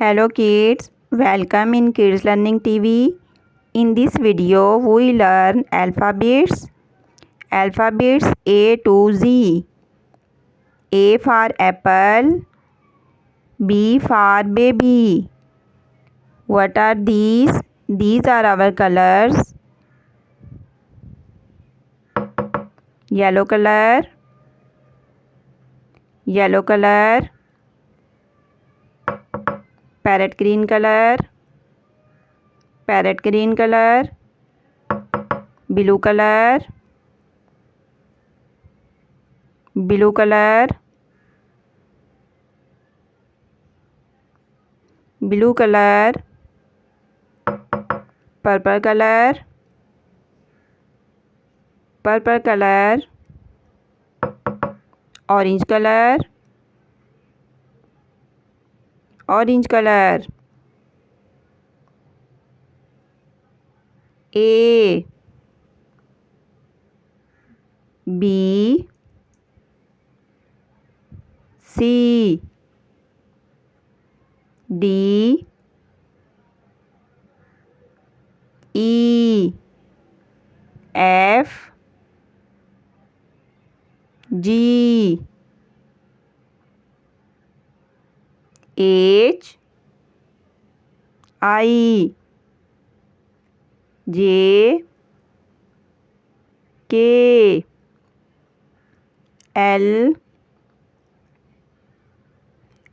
Hello kids, welcome in Kids Learning TV. In this video, we learn alphabets. Alphabets A to Z. A for apple, B for baby. What are these? These are our colors. Yellow color, yellow color, parrot green color, parrot green color, blue color, blue color, blue color, purple color, purple color, orange color, orange color. A, B, C, D, E, F, G, H, I, J, K, L,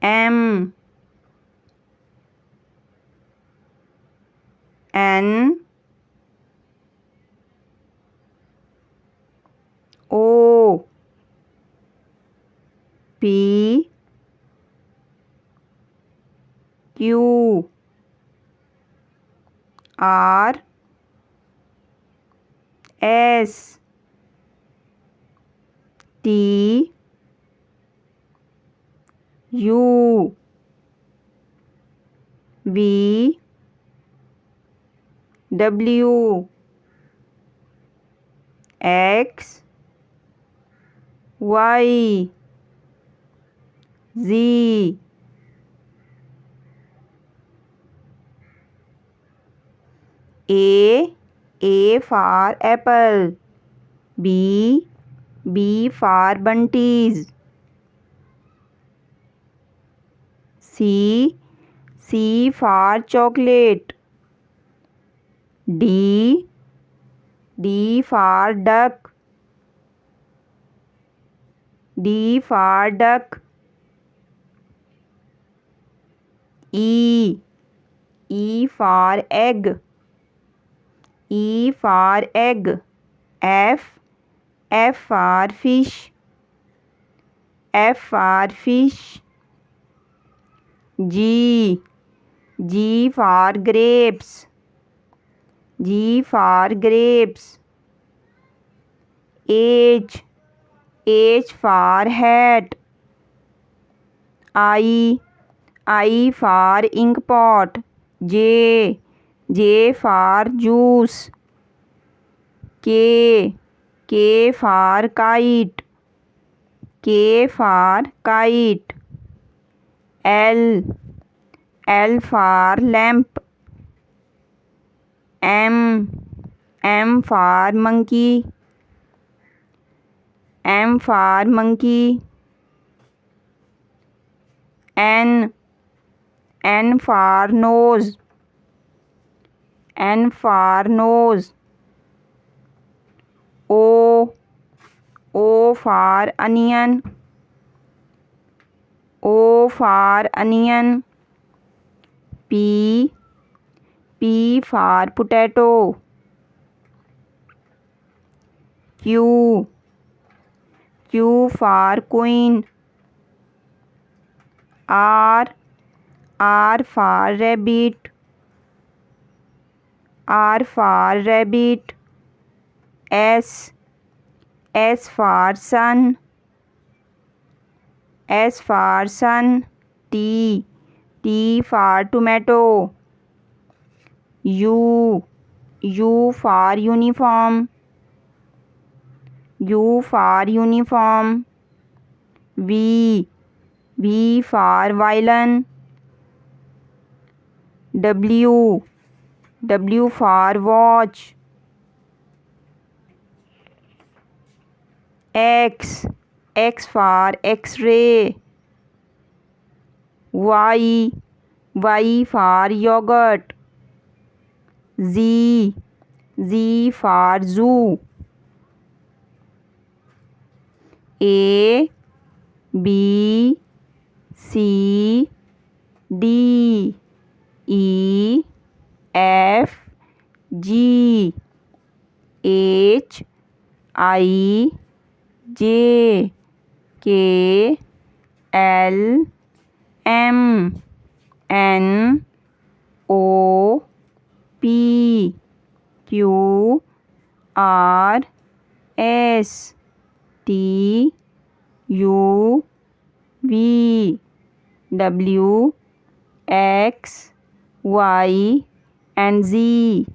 M, N, O, P, Q, R, S, T, U, V, W, X, Y, Z. A for apple. B for bunties. C for chocolate. D for duck. D for duck. E for egg. E for egg. F for fish. F for fish. G for grapes. G for grapes. H for hat. I for ink pot. J for juice. K for kite. K for kite. L for lamp. M for monkey. M for monkey. N for nose. N for nose. O for onion. O for onion. P for potato. Q for queen. R for rabbit. R for rabbit. S for sun. S for sun. T for tomato. U for uniform. U for uniform. V for violin. W. W for watch. X. X for X-ray. Y. Y for yogurt. Z. Z for zoo. A. B. C. D. E. F. G. H. I. J. K. L. M. N. O. P. Q. R. S. T. U. V. W. X. Y. and Z.